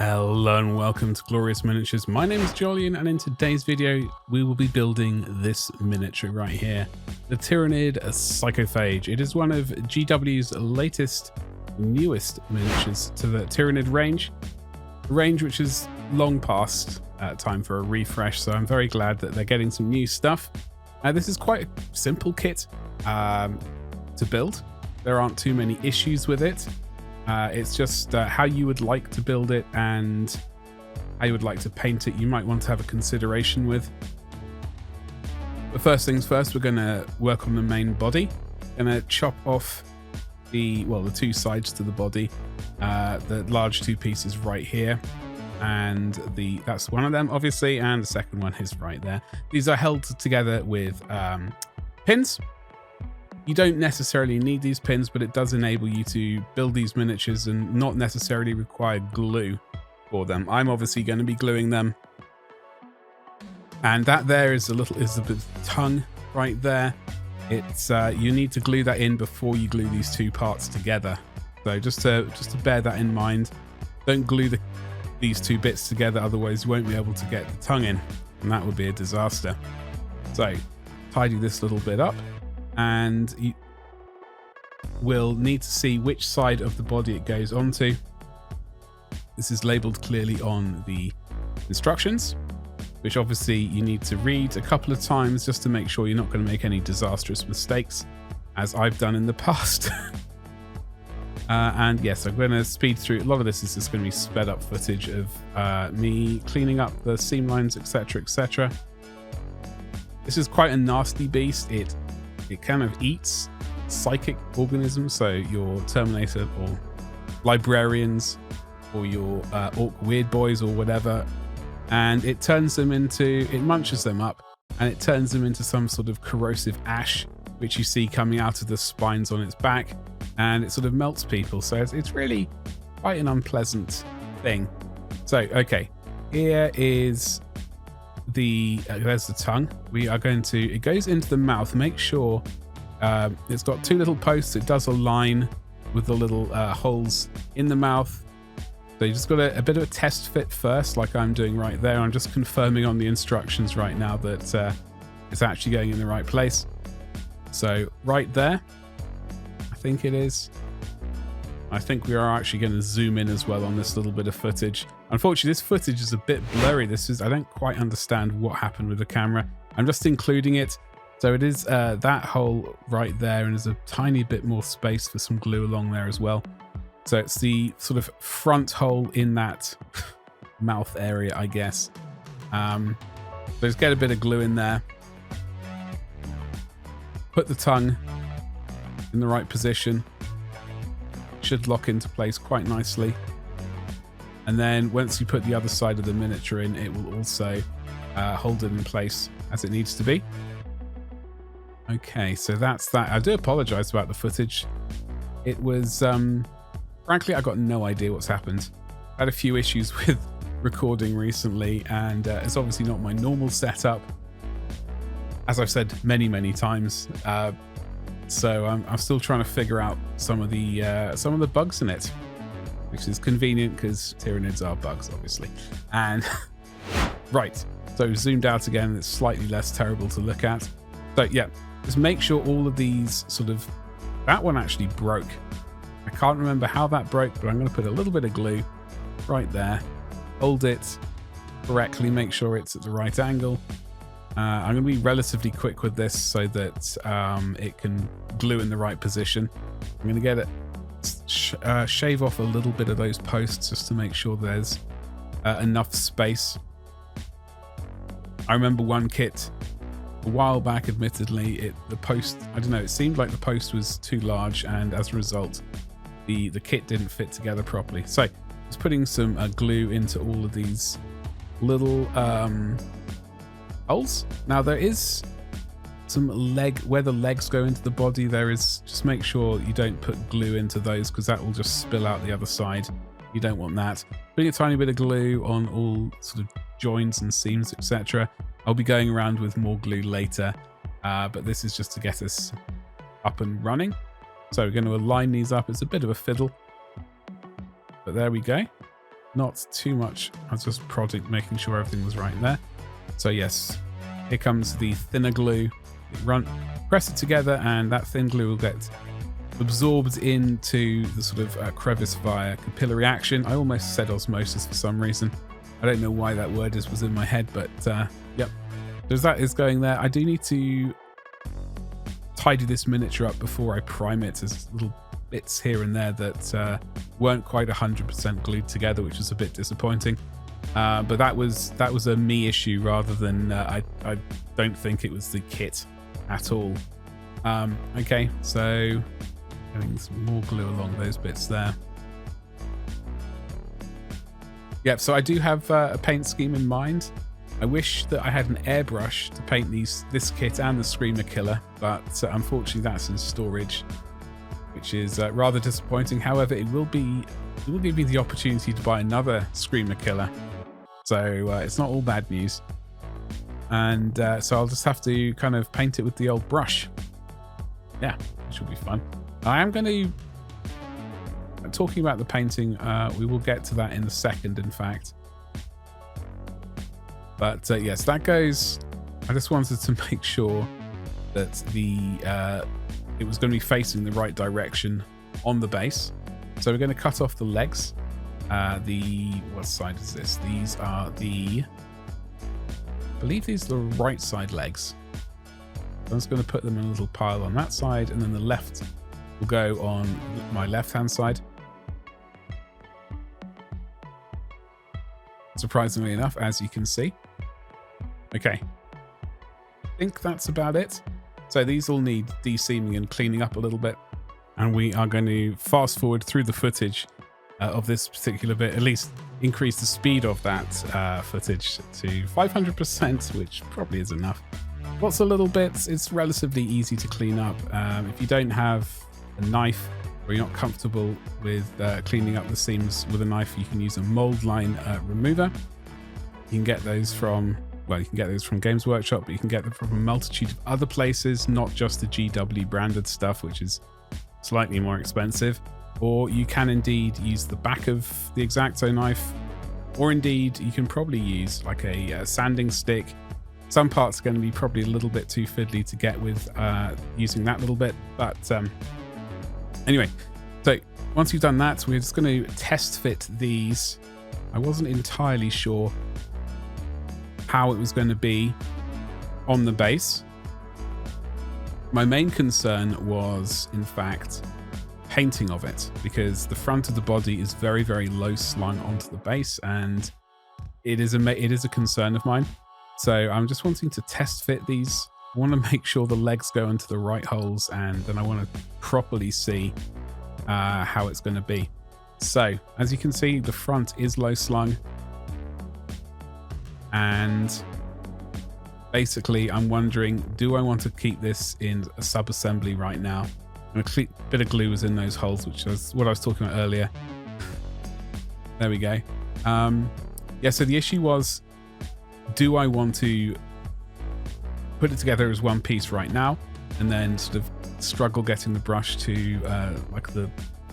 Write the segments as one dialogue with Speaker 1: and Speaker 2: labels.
Speaker 1: Hello and welcome to Glorious Miniatures. My name is Jolyon, and in today's video we will be building this miniature right here, the Tyranid Psychophage. It is one of GW's latest, newest miniatures to the Tyranid range, a range which is long past time for a refresh, so I'm very glad that they're getting some new stuff. This is quite a simple kit to build. There aren't too many issues with it. It's just how you would like to build it and how you would like to paint it. You might want to have a consideration with. But first things first, we're going to work on the main body. Going to chop off the two sides to the body, the large two pieces right here, and that's one of them obviously, and the second one is right there. These are held together with pins. You don't necessarily need these pins, but it does enable you to build these miniatures and not necessarily require glue for them. I'm obviously going to be gluing them. And that there is a bit of tongue right there. It's you need to glue that in before you glue these two parts together. So just to bear that in mind. Don't glue these two bits together, otherwise you won't be able to get the tongue in, and that would be a disaster. So tidy this little bit up. And you will need to see which side of the body it goes onto. This is labeled clearly on the instructions, which obviously you need to read a couple of times just to make sure you're not going to make any disastrous mistakes, as I've done in the past. And yes, I'm going to speed through. A lot of this is just going to be sped up footage of me cleaning up the seam lines, etc, etc. This is quite a nasty beast. It kind of eats psychic organisms, so your Terminator or librarians or your orc weird boys or whatever, and it munches them up, and it turns them into some sort of corrosive ash, which you see coming out of the spines on its back, and it sort of melts people. So it's really quite an unpleasant thing. So okay, here is there's the tongue. It goes into the mouth. Make sure it's got two little posts. It does align with the little holes in the mouth. So you just got a bit of a test fit first, like I'm doing right there. I'm just confirming on the instructions right now that it's actually going in the right place. So right there, I think it is. I think we are actually going to zoom in as well on this little bit of footage. Unfortunately, this footage is a bit blurry. I don't quite understand what happened with the camera. I'm just including it. So it is that hole right there, and there's a tiny bit more space for some glue along there as well. So it's the sort of front hole in that mouth area, I guess. So let's get a bit of glue in there. Put the tongue in the right position. Should lock into place quite nicely, and then once you put the other side of the miniature in, it will also hold it in place as it needs to be. Okay, so that's that. I do apologize about the footage. It was frankly, I got no idea what's happened. I had a few issues with recording recently, and it's obviously not my normal setup, as I've said many times. So I'm still trying to figure out some of the bugs in it, which is convenient because Tyranids are bugs, obviously. And right, so zoomed out again, it's slightly less terrible to look at. So yeah, just make sure all of these that one actually broke. I can't remember how that broke, but I'm going to put a little bit of glue right there, hold it correctly, make sure it's at the right angle. I'm going to be relatively quick with this so that it can glue in the right position. I'm going to get it, shave off a little bit of those posts just to make sure there's enough space. I remember one kit a while back, admittedly, the post, I don't know, it seemed like the post was too large, and as a result, the kit didn't fit together properly. So just putting some glue into all of these little holes. Now there is some where the legs go into the body, just make sure you don't put glue into those, because that will just spill out the other side. You don't want that. Putting a tiny bit of glue on all sort of joints and seams, etc. I'll be going around with more glue later, but this is just to get us up and running. So we're going to align these up. It's a bit of a fiddle, but there we go. not too much. I was just prodding, making sure everything was right there. So yes, here comes the thinner glue. Press it together, and that thin glue will get absorbed into the sort of crevice via capillary action. I almost said osmosis for some reason. I don't know why that word was in my head, but yep. So that is going there. I do need to tidy this miniature up before I prime it. There's little bits here and there that weren't quite 100% glued together, which was a bit disappointing. But that was a me issue rather than I don't think it was the kit at all. Okay, so getting some more glue along those bits there. Yep, so I do have a paint scheme in mind. I wish that I had an airbrush to paint this kit and the Screamer Killer, but unfortunately that's in storage, which is rather disappointing. However, it will give me the opportunity to buy another Screamer Killer, so it's not all bad news. And so I'll just have to kind of paint it with the old brush. Yeah, which will be fun. I am going to... Talking about the painting, we will get to that in a second, in fact. But yes, that goes... I just wanted to make sure that it was going to be facing the right direction on the base. So we're going to cut off the legs. What side is this? These are the... I believe these are the right side legs. I'm just going to put them in a little pile on that side, and then the left will go on my left-hand side. Surprisingly enough, as you can see. Okay. I think that's about it. So these all need de-seaming and cleaning up a little bit. And we are going to fast forward through the footage of this particular bit, at least increase the speed of that footage to 500%, which probably is enough. Lots of little bits. It's relatively easy to clean up. If you don't have a knife, or you're not comfortable with cleaning up the seams with a knife, you can use a mold line remover. You can get those from, well, you can get those from Games Workshop, but you can get them from a multitude of other places, not just the GW branded stuff, which is slightly more expensive. Or you can indeed use the back of the X-Acto knife, or indeed you can probably use like a sanding stick. Some parts are going to be probably a little bit too fiddly to get with using that little bit, but anyway, so once you've done that, we're just going to test fit these. I wasn't entirely sure how it was going to be on the base. My main concern was, in fact, painting of it, because the front of the body is very, very low slung onto the base, and it is a concern of mine. So I'm just wanting to test fit these. I want to make sure the legs go into the right holes, and then I want to properly see how it's going to be. So as you can see, the front is low slung, and basically I'm wondering, do I want to keep this in a sub-assembly right now? And a bit of glue was in those holes, which was what I was talking about earlier. There we go. Yeah, so the issue was, do I want to put it together as one piece right now and then sort of struggle getting the brush to like the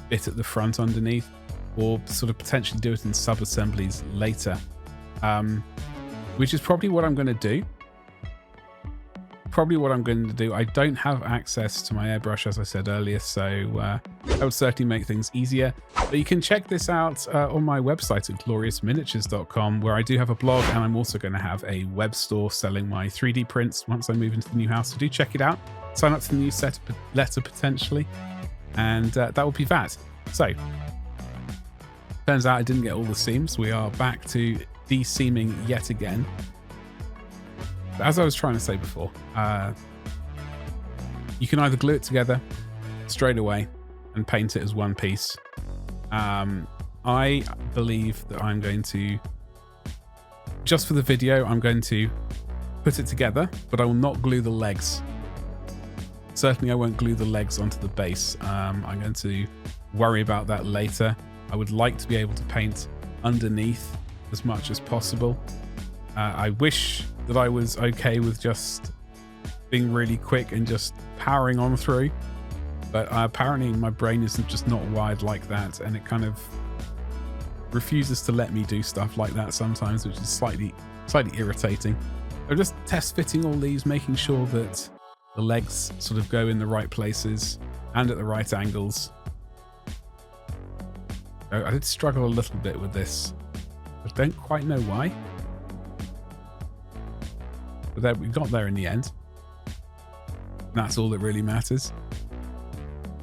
Speaker 1: bit at the front underneath, or sort of potentially do it in sub-assemblies later, which is probably what I'm going to do. I don't have access to my airbrush, as I said earlier, so that would certainly make things easier. But you can check this out on my website at gloriousminiatures.com, where I do have a blog, and I'm also going to have a web store selling my 3D prints once I move into the new house. So do check it out. Sign up to the newsletter potentially, and that will be that. So turns out I didn't get all the seams. We are back to de-seaming yet again. As I was trying to say before, you can either glue it together straight away and paint it as one piece. I believe that I'm going to, just for the video, I'm going to put it together, but I will not glue the legs. Certainly I won't glue the legs onto the base. I'm going to worry about that later. I would like to be able to paint underneath as much as possible. I wish that I was okay with just being really quick and just powering on through, but apparently my brain isn't just not wired like that, and it kind of refuses to let me do stuff like that sometimes, which is slightly irritating. I'm just test fitting all these, making sure that the legs sort of go in the right places and at the right angles. I did struggle a little bit with this. I don't quite know why. But there, we got there in the end. That's all that really matters.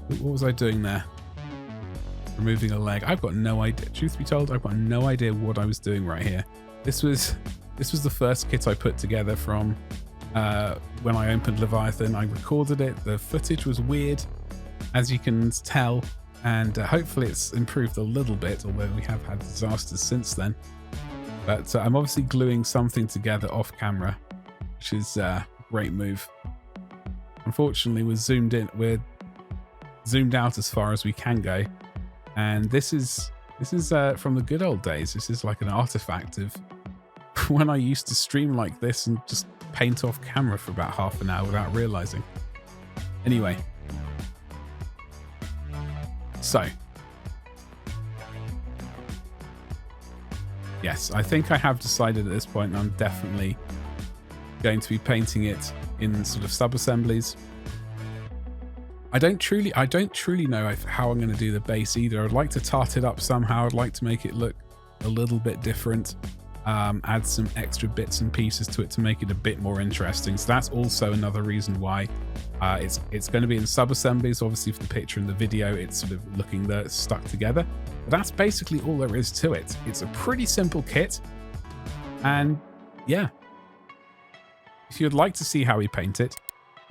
Speaker 1: What was I doing there? Removing a leg. I've got no idea. Truth be told, I've got no idea what I was doing right here. This was the first kit I put together from when I opened Leviathan. I recorded it. The footage was weird, as you can tell, and hopefully it's improved a little bit, although we have had disasters since then. But I'm obviously gluing something together off camera, which is a great move. Unfortunately, we're zoomed out as far as we can go, and this is from the good old days. This is like an artifact of when I used to stream like this and just paint off camera for about half an hour without realizing. Anyway, so yes, I think I have decided at this point I'm definitely going to be painting it in sort of sub-assemblies. I don't truly know how I'm going to do the base either. I'd like to tart it up somehow. I'd like to make it look a little bit different, add some extra bits and pieces to it to make it a bit more interesting. So that's also another reason why it's going to be in sub-assemblies. Obviously for the picture and the video, it's sort of looking stuck together. But that's basically all there is to it. It's a pretty simple kit, and yeah. If you'd like to see how we paint it,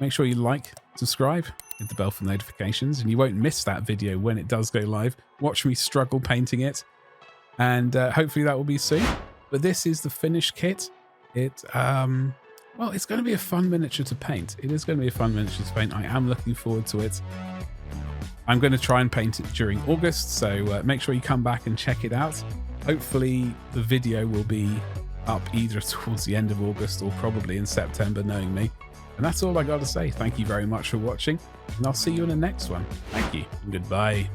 Speaker 1: make sure you like, subscribe, hit the bell for notifications, and you won't miss that video when it does go live. Watch me struggle painting it, and hopefully that will be soon. But this is the finished kit. Well, it's going to be a fun miniature to paint. It is going to be a fun miniature to paint. I am looking forward to it. I'm going to try and paint it during August, so make sure you come back and check it out. Hopefully the video will be up either towards the end of August or probably in September, knowing me. And that's all I got to say. Thank you very much for watching, and I'll see you in the next one. Thank you and goodbye.